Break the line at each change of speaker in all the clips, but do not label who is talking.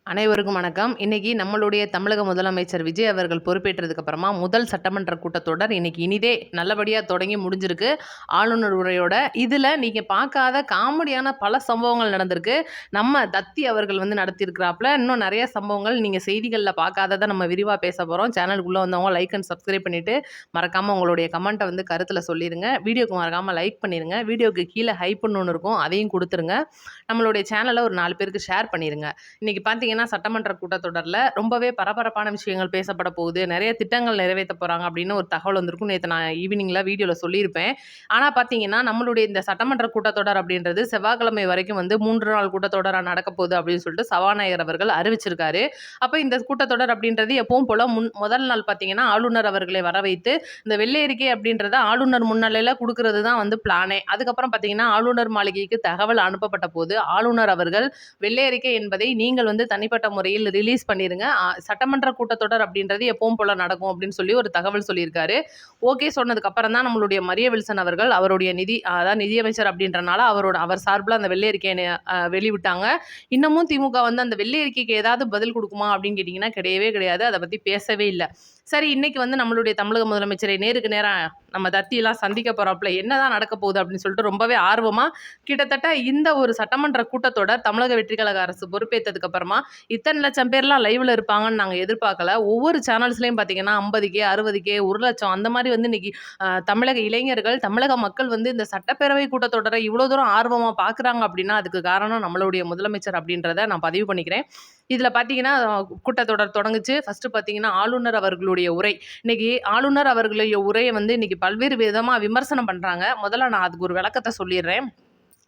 அனைவருக்கும் வணக்கம். இன்னைக்கு நம்மளுடைய தமிழக முதலமைச்சர் விஜய் அவர்கள் பொறுப்பேற்றதுக்கு அப்புறமா முதல் சட்டமன்ற கூட்டத்தொடர் இன்னைக்கு இனிதே நல்லபடியா தொடங்கி முடிஞ்சிருக்கு. ஆளுநர் உரையோட. இதுல நீங்க பார்க்காத காமெடியான பல சம்பவங்கள் நடந்திருக்கு. நம்ம தத்தி அவர்கள் நடத்தியிருக்கிறாப்ல. இன்னும் நெறைய சம்பவங்கள் நீங்க செய்திகள்ல பார்க்காதத நம்ம விரிவா பேச போறோம். சேனலுக்குள்ள வந்தவங்க லைக் அண்ட் சப்ஸ்கிரைப் பண்ணிட்டு மறக்காம உங்களுடைய கமெண்ட்ட கருத்துல சொல்லிருங்க. வீடியோக்கு மறக்காம லைக் பண்ணிருங்க. வீடியோக்கு கீழ ஹைப்ன்னு ஒண்ணு இருக்கும். அதையும் குடுத்துருங்க. நம்மளுடைய சேனல ஒரு 4 பேருக்கு ஷேர் பண்ணிருங்க. இன்னைக்கு பார்த்தீங்கன்னா சட்டமன்ற கூட்டத்தொடர்ல ரொம்பவே பரபரப்பான விஷயங்கள் பேசப்பட போகுது. நிறைய திட்டங்கள் நிறைவேத்த போறாங்க அப்படின்னு ஒரு தகவல் வந்திருக்கும். நேத்து நான் ஈவினிங்ல வீடியோல சொல்லியிருப்பேன். ஆனா பார்த்தீங்கன்னா, நம்மளுடைய இந்த சட்டமன்ற கூட்டத்தொடர் அப்படின்றது செவ்வாய்க்கிழமை வரைக்கும் 3 நாள் கூட்டத்தொடரா நடக்க போகுது அப்படின்னு சொல்லிட்டு சபாநாயகர் அவர்கள் அறிவிச்சிருக்காரு. அப்ப இந்த கூட்டத்தொடர் அப்படின்றது எப்பவும் போல முதல் நாள் பார்த்தீங்கன்னா, ஆளுநர் அவர்களை வர வைத்து இந்த வெள்ளை அறிக்கை அப்படின்றத ஆளுநர் முன்னிலையில குடுக்கிறது தான் பிளானே. அதுக்கப்புறம் பார்த்தீங்கன்னா, ஆளுநர் மாளிகைக்கு தகவல் அனுப்பப்பட்ட போது ஆளுநர் அவர்கள் வெள்ளை அறிக்கை என்பதை நீங்கள் தனிப்பட்ட முறையில் ரிலீஸ் பண்ணிருங்க. சட்டமன்ற கூட்டத்தொடர் அப்படின்றது எப்பவும் போல நடக்கும் அப்படின்னு சொல்லி ஒரு தகவல் சொல்லியிருக்காரு. ஓகே சொன்னதுக்கு அப்புறம் தான் நம்மளுடைய மரிய வில்சன் அவர்கள் அவருடைய அதாவது நிதியமைச்சர் அப்படின்றனால அவர் சார்பில் அந்த வெள்ளை அறிக்கையை வெளிவிட்டாங்க. இன்னமும் திமுக அந்த வெள்ளை அறிக்கைக்கு ஏதாவது பதில் கொடுக்குமா அப்படின்னு கேட்டீங்கன்னா கிடையவே கிடையாது. அதை பத்தி பேசவே இல்லை. சரி, இன்னைக்கு நம்மளுடைய தமிழக முதலமைச்சரை நேருக்கு நேரா நம்ம தத்தியெல்லாம் சந்திக்க போறாப்புல. என்னதான் நடக்க போகுது அப்படின்னு சொல்லிட்டு ரொம்பவே ஆர்வமா கிட்டத்தட்ட இந்த ஒரு சட்டமன்ற கூட்டத்தொடர் தமிழக வெற்றி கழக அரசு பொறுப்பேற்றதுக்கு அப்புறமா இத்தனை லட்சம் பேர்லாம் லைவ்ல இருப்பாங்கன்னு நாங்கள் எதிர்பார்க்கல. ஒவ்வொரு சேனல்ஸ்லயும் பார்த்தீங்கன்னா 50K 60K 1 லட்சம் அந்த மாதிரி இன்னைக்கு தமிழக இளைஞர்கள் தமிழக மக்கள் இந்த சட்டப்பேரவை கூட்டத்தொடரை இவ்வளோ தூரம் ஆர்வமா பார்க்குறாங்க அப்படின்னா அதுக்கு காரணம் நம்மளுடைய முதலமைச்சர் அப்படின்றத நான் பதிவு பண்ணிக்கிறேன். இதில் பார்த்தீங்கன்னா கூட்டத்தொடர் தொடங்குச்சு. ஃபர்ஸ்ட் பார்த்தீங்கன்னா ஆளுநர் அவர்களுடைய உரை. இன்னைக்கு ஆளுநர் அவர்களுடைய உரையை இன்னைக்கு பல்வேறு விதமாக விமர்சனம் பண்ணுறாங்க. முதல்ல நான் அதுக்கு ஒரு விளக்கத்தை சொல்லிடுறேன்.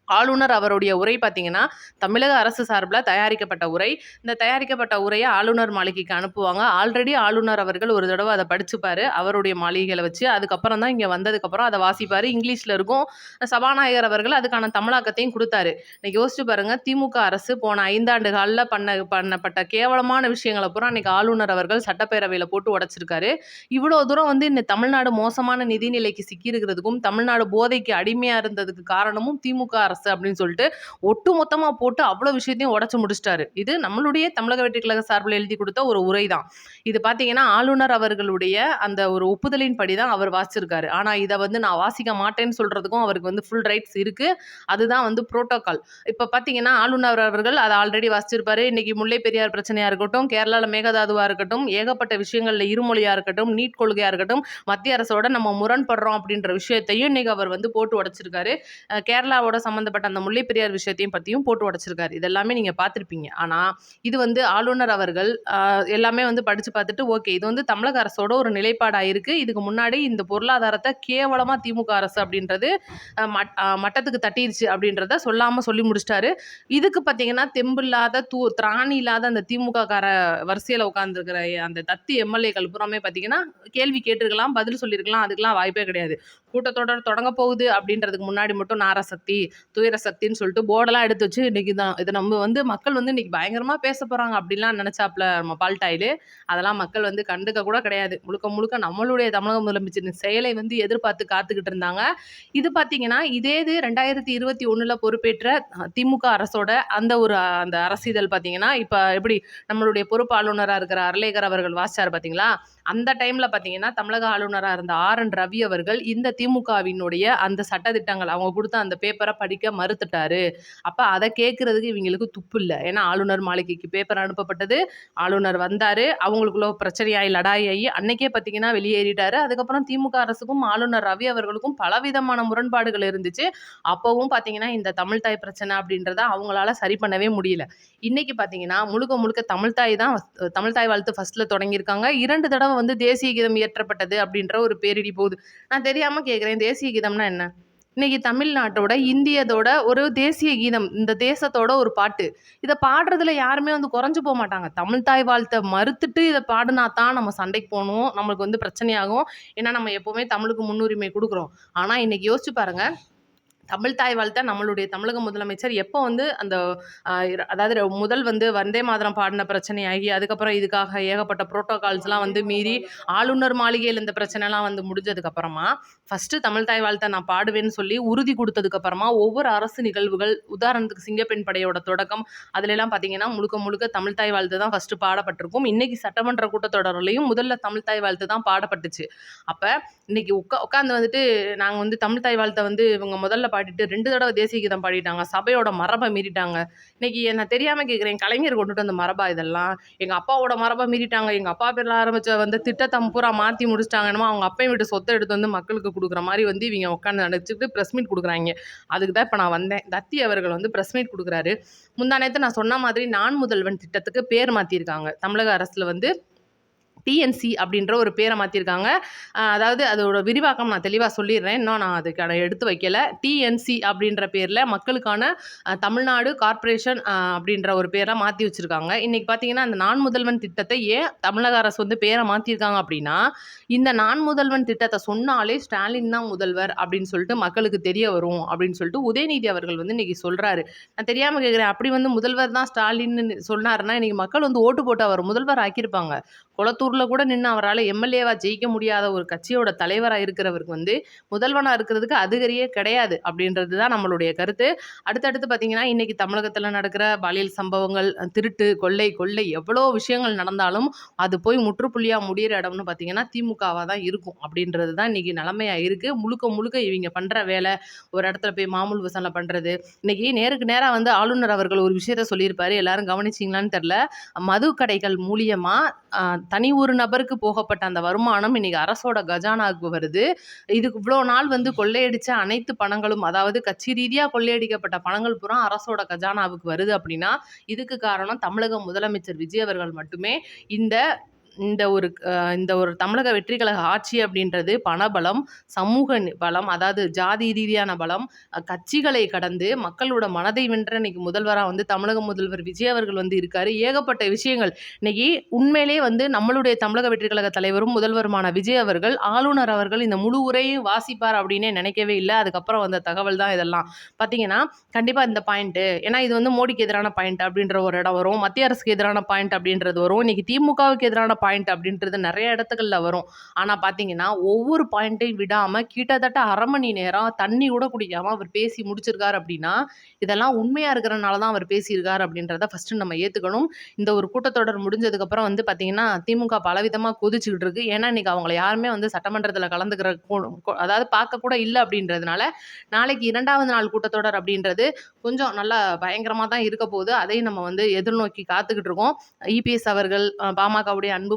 ஆளுநர் அவருடைய உரை பார்த்தீங்கன்னா தமிழக அரசு சார்பில் தயாரிக்கப்பட்ட உரை. இந்த தயாரிக்கப்பட்ட உரையை ஆளுநர் மாளிகைக்கு அனுப்புவாங்க. ஆல்ரெடி ஆளுநர் அவர்கள் ஒரு தடவை அதை படிச்சுப்பாரு அவருடைய மாளிகைகளை வச்சு. அதுக்கப்புறம் தான் இங்கே வந்ததுக்கப்புறம் அதை வாசிப்பார். இங்கிலீஷில் இருக்கும். சபாநாயகர் அவர்கள் அதுக்கான தமிழாக்கத்தையும் கொடுத்தாரு. இன்னைக்கு யோசிச்சு பாருங்க, திமுக அரசு போன 5 ஆண்டு காலில் பண்ணப்பட்ட கேவலமான விஷயங்களை பூரா இன்னைக்கு ஆளுநர் அவர்கள் சட்டப்பேரவையில் போட்டு உடைச்சிருக்காரு. இவ்வளோ தூரம் இந்த தமிழ்நாடு மோசமான நிதிநிலைக்கு சிக்கியிருக்கிறதுக்கும் தமிழ்நாடு போதைக்கு அடிமையாக இருந்ததுக்கு காரணமும் திமுக அரசு அப்படின்னு சொல்லிட்டு ஒட்டு மொத்தமா போட்டு அவ்வளவு விஷயத்தையும் உடைச்சு முடிச்சிட்டாரு. இது நம்மளுடைய தமிழக வெற்றி கழக சார்பில் எழுதி கொடுத்த ஒரு உரை தான். இது பாத்தீங்கன்னா ஆளுநர் அவர்களுடைய அந்த ஒரு ஒப்புதலின் படிதான் அவர் வாசிச்சிருக்காரு. ஆனா இதை நான் வாசிக்க மாட்டேன்னு சொல்றதுக்கும் அவருக்கு ஃபுல் ரைட்ஸ் இருக்கு. அதுதான் புரோட்டோகால். இப்ப பாத்தீங்கன்னா ஆளுநர் அவர்கள் அதை ஆல்ரெடி வாசிச்சிருப்பாரு. இன்னைக்கு முல்லை பெரியார் பிரச்சனையா இருக்கட்டும், கேரளால மேகதாதுவா இருக்கட்டும், ஏகப்பட்ட விஷயங்கள்ல இருமொழியா இருக்கட்டும், நீட் கொள்கையா இருக்கட்டும், மத்திய அரசோட நம்ம முரண்படுறோம் அப்படின்ற விஷயத்தையும் இன்னைக்கு அவர் போட்டு உடைச்சிருக்காரு. கேரளாவோட சம்பந்தப்பட்ட அந்த முல்லை பெரியார் விஷயத்தையும் பற்றியும் போட்டு உடைச்சிருக்காரு. இதெல்லாமே நீங்கள் பார்த்துருப்பீங்க. ஆனால் இது ஆளுநர் அவர்கள் எல்லாமே படித்து பார்த்துட்டு ஓகே இது தமிழக அரசோட ஒரு நிலைப்பாடாக இருக்குது. இதுக்கு முன்னாடி இந்த பொருளாதாரத்தை கேவலமாக திமுக அரசு அப்படின்றது மட்டத்துக்கு தட்டிடுச்சு அப்படின்றத சொல்லாமல் சொல்லி முடிச்சிட்டாரு. இதுக்கு பார்த்தீங்கன்னா தெம்பில்லாத திராணி இல்லாத அந்த திமுக கார வரிசையில் உட்காந்துருக்கிற அந்த தத்தி எம்எல்ஏக்கள் புறமே பார்த்தீங்கன்னா கேள்வி கேட்டிருக்கலாம், பதில் சொல்லியிருக்கலாம். அதுக்கெல்லாம் வாய்ப்பே கிடையாது. கூட்டத்தொடர் தொடங்க போகுது அப்படின்றதுக்கு முன்னாடி மட்டும் நாரசக்தி துயர சக்தின்னு சொல்லிட்டு போர்டெல்லாம் எடுத்து வச்சு இன்னைக்கு தான் இதை நம்ம மக்கள் இன்னைக்கு பயங்கரமா பேச போறாங்க அப்படின்லாம் நினைச்சாப்ல நம்ம பால்டாயிலு. அதெல்லாம் மக்கள் கண்டுக்க கூட கிடையாது. முழுக்க முழுக்க நம்மளுடைய தமிழக முதலமைச்சரின் செயலை எதிர்பார்த்து காத்துக்கிட்டு இருந்தாங்க. இது பாத்தீங்கன்னா இதே இது 2021 பொறுப்பேற்ற திமுக அரசோட அந்த அரசிதழ் பாத்தீங்கன்னா இப்ப எப்படி நம்மளுடைய பொறுப்பு ஆளுநரா இருக்கிற அர்லேகர் அவர்கள் வாசிச்சார் பாத்தீங்களா? அந்த டைம்ல பாத்தீங்கன்னா தமிழக ஆளுநரா இருந்த RN ரவி அவர்கள் இந்த திமுகவினுடைய அந்த சட்டதிட்டங்கள் அவங்க கொடுத்த அந்த பேப்பரை படிக்க மறுத்துட்டாரு. அப்ப அதை கேட்கறதுக்கு இவங்களுக்கு துப்பு இல்லை. ஏன்னா ஆளுநர் மாளிகைக்கு பேப்பர் அனுப்பப்பட்டது. ஆளுநர் வந்தாரு. அவங்களுக்குள்ள பிரச்சனையாயி லடாயாயி அன்னைக்கே பார்த்தீங்கன்னா வெளியேறிட்டாரு. அதுக்கப்புறம் திமுக அரசுக்கும் ஆளுநர் ரவி அவர்களுக்கும் பலவிதமான முரண்பாடுகள் இருந்துச்சு. அப்பவும் பார்த்தீங்கன்னா இந்த தமிழ் தாய் பிரச்சனை அப்படின்றத அவங்களால சரி பண்ணவே முடியல. இன்னைக்கு பார்த்தீங்கன்னா முழுக்க முழுக்க தமிழ் தாய் வாழ்த்து ஃபர்ஸ்ட்ல தொடங்கியிருக்காங்க. 2 தடவை தேசிய கீதம் இயற்றப்பட்டது அப்படின்ற ஒரு பேரிடி போகுது. நான் தெரியாம கேட்குறேன், தேசிய கீதம்னா என்ன? இன்னைக்கு தமிழ்நாட்டோட இந்தியதோட ஒரு தேசிய கீதம், இந்த தேசத்தோட ஒரு பாட்டு. இதை பாடுறதுல யாருமே குறைஞ்சு போக மாட்டாங்க. தமிழ் தாய் வாழ்த்தை மறுத்துட்டு இதை பாடினா தான் நம்ம சண்டைக்கு போகணும், நம்மளுக்கு பிரச்சனையாகும். ஏன்னா நம்ம எப்பவுமே தமிழுக்கு முன்னுரிமை கொடுக்குறோம். ஆனா இன்னைக்கு யோசிச்சு பாருங்க, தமிழ் தாய் வாழ்த்த நம்மளுடைய தமிழக முதலமைச்சர் எப்போ வந்து அந்த அதாவது முதல் வந்து வந்தே மாதரம் பாடின பிரச்சனையாகி அதுக்கப்புறம் இதுக்காக ஏகப்பட்ட புரோட்டோகால்ஸ்லாம் வந்து மீறி ஆளுநர் மாளிகையில் இந்த பிரச்சனைலாம் வந்து முடிஞ்சதுக்கு அப்புறமா ஃபஸ்ட்டு தமிழ் தாய் வாழ்த்த நான் பாடுவேன்னு சொல்லி உறுதி கொடுத்ததுக்கு அப்புறமா ஒவ்வொரு அரசு நிகழ்வுகள், உதாரணத்துக்கு சிங்கப்பெண் படையோட தொடக்கம், அதுலலாம் பார்த்தீங்கன்னா முழுக்க முழுக்க தமிழ் தாய் வாழ்த்து தான் ஃபஸ்ட்டு பாடப்பட்டிருக்கும். இன்னைக்கு சட்டமன்ற கூட்டத்தொடர்லையும் முதல்ல தமிழ் தாய் வாழ்த்து தான் பாடப்பட்டுச்சு. அப்போ இன்னைக்கு உட்காந்து வந்துட்டு நாங்கள் வந்து தமிழ் தாய் வாழ்த்தை வந்து இவங்க முதல்ல பாடிட்டு 2 தடவை தேசிய கீதம் பாடிட்டாங்க, சபையோட மரபை மீறிட்டாங்க. இன்னைக்கு நான் தெரியாமல் கேட்குறேன், கலைஞர் கொண்டுட்டு வந்த மரபா இதெல்லாம்? எங்கள் அப்பாவோட மரபை மீறிட்டாங்க, எங்கள் அப்பா பேரில் ஆரம்பித்த வந்து திட்டத்தை பூரா மாற்றி முடிச்சிட்டாங்க. என்னமோ அவங்க அப்பையும் விட்டு சொத்தை எடுத்து வந்து மக்களுக்கு கொடுக்குற மாதிரி வந்து இவங்க உட்காந்து நினச்சிட்டு ப்ரெஸ் மீட் கொடுக்குறாங்க. அதுக்கு தான் இப்போ நான் வந்தேன். தத்தி அவர்கள் வந்து ப்ரெஸ் மீட் கொடுக்குறாரு. முந்தா நேரத்து நான் சொன்ன மாதிரி நான் முதல்வன் திட்டத்துக்கு பேர் மாற்றிருக்காங்க. தமிழக அரசில் வந்து டிஎன்சி அப்படின்ற ஒரு பேரை மாற்றிருக்காங்க. அதாவது அதோட விரிவாக்கம் நான் தெளிவாக சொல்லிடுறேன். இன்னும் நான் அதுக்கான எடுத்து வைக்கல. டிஎன்சி அப்படின்ற பேரில் மக்களுக்கான தமிழ்நாடு கார்ப்பரேஷன் அப்படின்ற ஒரு பேரை மாற்றி வச்சுருக்காங்க. இன்றைக்கி பார்த்தீங்கன்னா அந்த நான் முதல்வன் திட்டத்தை ஏன் தமிழக அரசு வந்து பேரை மாற்றிருக்காங்க அப்படின்னா, இந்த நான் முதல்வன் திட்டத்தை சொன்னாலே ஸ்டாலின் தான் முதல்வர் அப்படின்னு சொல்லிட்டு மக்களுக்கு தெரிய வரும் அப்படின்னு சொல்லிட்டு உதயநிதி அவர்கள் வந்து இன்றைக்கி சொல்கிறாரு. நான் தெரியாமல் கேட்குறேன், அப்படி வந்து முதல்வர் தான் ஸ்டாலின்னு சொன்னாருன்னா இன்றைக்கி மக்கள் வந்து ஓட்டு போட்டு அவர் முதல்வர் ஆக்கியிருப்பாங்க. குளத்தூரில் கூட நின்று அவரால் எம்எல்ஏவா ஜெயிக்க முடியாத ஒரு கட்சியோட தலைவராக இருக்கிறவருக்கு வந்து முதல்வனாக இருக்கிறதுக்கு அதிகாரியே கிடையாது அப்படின்றது தான் நம்மளுடைய கருத்து. அடுத்தடுத்து பார்த்தீங்கன்னா இன்றைக்கி தமிழகத்தில் நடக்கிற பாலியல் சம்பவங்கள், திருட்டு, கொள்ளை எவ்வளோ விஷயங்கள் நடந்தாலும் அது போய் முற்றுப்புள்ளியாக முடிகிற இடம்னு பார்த்தீங்கன்னா திமுகவாக தான் இருக்கும் அப்படின்றது தான் இன்றைக்கி நிலைமையாக இருக்குது. முழுக்க முழுக்க இவங்க பண்ணுற வேலை, ஒரு இடத்துல போய் மாமூல் விசாரணை பண்ணுறது. இன்றைக்கி நேருக்கு நேராக வந்து ஆளுநர் அவர்கள் ஒரு விஷயத்த சொல்லியிருப்பாரு, எல்லாரும் கவனிச்சிங்களான்னு தெரில. மது கடைகள் மூலியமாக தனி ஒரு நபருக்கு போகப்பட்ட அந்த வருமானம் இன்னைக்கு அரசோட கஜானாவுக்கு வருது. இதுக்கு இவ்வளோ நாள் வந்து கொள்ளையடிச்ச அனைத்து பணங்களும், அதாவது கட்சி ரீதியாக கொள்ளையடிக்கப்பட்ட பணங்கள் பூரா அரசோட கஜானாவுக்கு வருது அப்படின்னா இதுக்கு காரணம் தமிழக முதலமைச்சர் விஜய் அவர்கள் மட்டுமே. இந்த இந்த ஒரு தமிழக வெற்றி கழக ஆட்சி அப்படின்றது பணபலம், சமூக பலம், அதாவது ஜாதி ரீதியான பலம், கட்சிகளை கடந்து மக்களோட மனதை வென்ற இன்னைக்கு முதல்வராக வந்து தமிழக முதல்வர் விஜய் அவர்கள் வந்து இருக்காரு. ஏகப்பட்ட விஷயங்கள் இன்னைக்கு உண்மையிலே வந்து நம்மளுடைய தமிழக வெற்றி கழக தலைவரும் முதல்வருமான விஜய் அவர்கள், ஆளுநர் அவர்கள் இந்த முழு உரையும் வாசிப்பார் அப்படின்னே நினைக்கவே இல்லை. அதுக்கப்புறம் வந்த தகவல் தான் இதெல்லாம். பார்த்தீங்கன்னா கண்டிப்பாக இந்த பாயிண்ட்டு, ஏன்னா இது வந்து மோடிக்கு எதிரான பாயிண்ட் அப்படின்ற ஒரு இடம் வரும், மத்திய அரசுக்கு எதிரான பாயிண்ட் அப்படின்றது வரும், இன்னைக்கு திமுகவுக்கு எதிரான பாயிண்ட் அப்படின்றது நிறைய இடத்துக்கள்ல வரும். ஆனால் பார்த்தீங்கன்னா ஒவ்வொரு பாயிண்ட்டையும் விடாமல் கிட்டத்தட்ட 1/2 மணி நேரம் தண்ணி கூட குடிக்காமல் அவர் பேசி முடிச்சிருக்காரு அப்படின்னா இதெல்லாம் உண்மையாக இருக்கிறனால தான் அவர் பேசியிருக்காரு அப்படின்றத ஃபஸ்ட்டு நம்ம ஏற்றுக்கணும். இந்த ஒரு கூட்டத்தொடர் முடிஞ்சதுக்கப்புறம் வந்து பார்த்தீங்கன்னா திமுக பலவிதமாக கொதிச்சுக்கிட்டு இருக்கு. ஏன்னா இன்னைக்கு அவங்கள யாருமே வந்து சட்டமன்றத்தில் கலந்துக்கிற அதாவது பார்க்க கூட இல்லை அப்படின்றதுனால நாளைக்கு 2வது நாள் கூட்டத்தொடர் அப்படின்றது கொஞ்சம் நல்லா பயங்கரமாக தான் இருக்க போகுது. அதையும் நம்ம வந்து எதிர்நோக்கி காத்துக்கிட்டு இருக்கோம். இபிஎஸ் அவர்கள், பாமகவுடைய அன்புமணி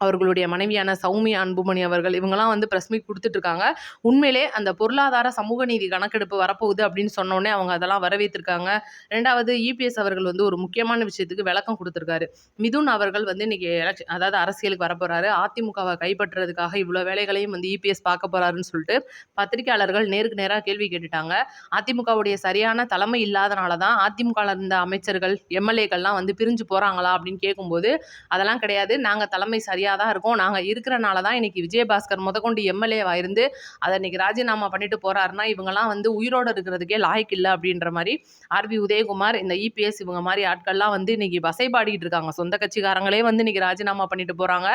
அவர்களுடைய மனைவியான சௌமியா அன்புமணி அவர்கள் இவங்கெல்லாம் வந்து ப்ரெஸ் மீட் கொடுத்துட்டு இருக்காங்க. உண்மையிலே அந்த பொருளாதார சமூக நீதி கணக்கெடுப்பு வரப்போகுது அப்படின்னு சொன்னோடனே அவங்க அதெல்லாம் வரவேற்றிருக்காங்க. 2வது இபிஎஸ் அவர்கள் வந்து ஒரு முக்கியமான விஷயத்துக்கு விளக்கம் கொடுத்துருக்காரு. மிதுன் அவர்கள் வந்து இன்னைக்கு அதாவது அரசியலுக்கு வரப்போறாரு, அதிமுகவை கைப்பற்றுறதுக்காக இவ்வளோ வேலைகளையும் வந்து இபிஎஸ் பார்க்க போறாருன்னு சொல்லிட்டு பத்திரிகையாளர்கள் நேருக்கு நேராக கேள்வி கேட்டுட்டாங்க. அதிமுகவுடைய சரியான தலைமை இல்லாதனால தான் அதிமுக இருந்த அமைச்சர்கள், எம்எல்ஏக்கள்லாம் வந்து பிரிஞ்சு போறாங்களா அப்படின்னு கேட்கும்போது அதெல்லாம் கிடையாது, நாங்கள் தலைமை சரியாக தான் இருக்கும், நாங்கள் இருக்கிறனால தான் இன்னைக்கு விஜயபாஸ்கர் முதற்கொண்டு எம்எல்ஏவா இருந்து அதை இன்னைக்கு ராஜினாமா பண்ணிட்டு போறாருன்னா இவங்கெல்லாம் வந்து உயிரோடு இருக்கிறதுக்கே லாய்க்கு இல்லை அப்படின்ற மாதிரி ஆர்பி உதயகுமார், இந்த இபிஎஸ் இவங்க மாதிரி ஆட்கள்லாம் வந்து இன்னைக்கு வசைபாடிட்டு இருக்காங்க. சொந்த கட்சிக்காரங்களே வந்து இன்னைக்கு ராஜினாமா பண்ணிட்டு போறாங்க.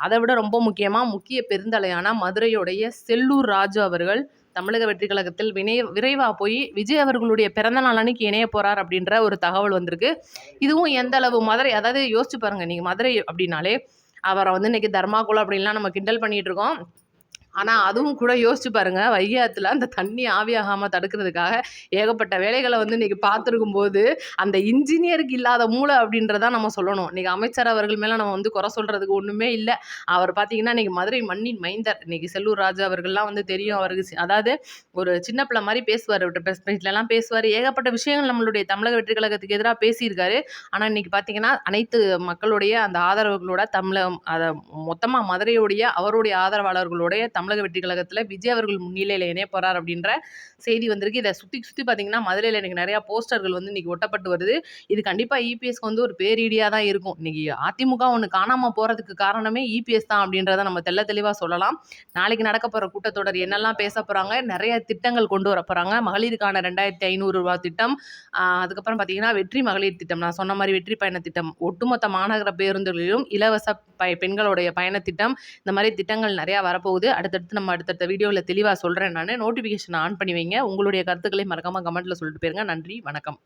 அதை விட ரொம்ப முக்கிய பெருந்தலையான மதுரையுடைய செல்லூர் ராஜு அவர்கள் தமிழக வெற்றி கழகத்தில் விரைவாக போய் விஜய் அவர்களுடைய பிறந்த நாள் அன்னைக்கு இணைய போறார் அப்படின்ற ஒரு தகவல் வந்திருக்கு. இதுவும் எந்த அளவு மதுரை, அதாவது யோசிச்சு பாருங்க, நீங்கள் மதுரை அப்படின்னாலே அவரை வந்து இன்னைக்கு தர்மாக்குளம் அப்படின்லாம் நம்ம கிண்டல் பண்ணிட்டு இருக்கோம். ஆனால் அதுவும் கூட யோசிச்சு பாருங்க, வைகை ஆற்றுல அந்த தண்ணி ஆவியாகாமல் தடுக்கிறதுக்காக ஏகப்பட்ட வேலைகளை வந்து இன்னைக்கு பார்த்துருக்கும் போது அந்த இன்ஜினியருக்கு இல்லாத மூளை அப்படின்றதான் நம்ம சொல்லணும். இன்னைக்கு அமைச்சர் அவர்கள் மேலே நம்ம வந்து குறை சொல்கிறதுக்கு ஒன்றுமே இல்லை. அவர் பார்த்தீங்கன்னா இன்னைக்கு மதுரை மண்ணின் மைந்தர். இன்னைக்கு செல்லூர் ராஜு அவர்கள்லாம் வந்து தெரியும் அவருக்கு, அதாவது ஒரு சின்ன பிள்ளை மாதிரி பேசுவார், ப்ரெஸ் மீட்லலாம் பேசுவார், ஏகப்பட்ட விஷயங்கள் நம்மளுடைய தமிழக வெற்றி கழகத்துக்கு எதிராக பேசியிருக்காரு. ஆனால் இன்னைக்கு பார்த்தீங்கன்னா அனைத்து மக்களுடைய அந்த ஆதரவுகளோட அதை மொத்தமாக மதுரையுடைய அவருடைய ஆதரவாளர்களுடைய தமிழக தமிழக வெற்றி கழகத்துல விஜய் அவர்கள் முன்னிலையில இணைய போறார் அப்படின்ற செய்தி வந்திருக்கு. இத சுத்தி பார்த்தீங்கன்னா, மதுரையில இன்னைக்கு நெறைய போஸ்டர்கள் வந்து இன்னைக்கு ஒட்டப்பட்டு வருது. இது கண்டிப்பா இபிஎஸ்க்கு வந்து ஒரு பேரிடியா தான் இருக்கும். இன்னைக்கு அதிமுக ஒண்ணு காணாம போறதுக்கு காரணமே இபிஎஸ் தான் அப்படின்றத நம்ம தெளிவா சொல்லலாம். நாளைக்கு நடக்க போற கூட்டத்தொடர் என்னெல்லாம் பேச போறாங்க, நெறைய திட்டங்கள் கொண்டு வர போறாங்க. மகளிருக்கான ரூ. 2500 திட்டம், அதுக்கப்புறம் பார்த்தீங்கன்னா, வெற்றி மகளிர் திட்டம். நான் சொன்ன மாரி வெற்றி பயண திட்டம், ஒட்டுமொத்த மாநகர பேருந்துகளிலும் இலவச பெண்களுடைய பயண திட்டம், இந்த மாரி திட்டங்கள் நெறையா வரப்போகுது. நம்ம அடுத்தடுத்த வீடியோல தெளிவா சொல்றேன் நானு. நோட்டிஃபிகேஷன் ஆன் பண்ணி வைங்க. உங்களுடைய கருத்துக்களை மறக்காம கமெண்ட்ல சொல்லிட்டு போயிருங்க. நன்றி, வணக்கம்.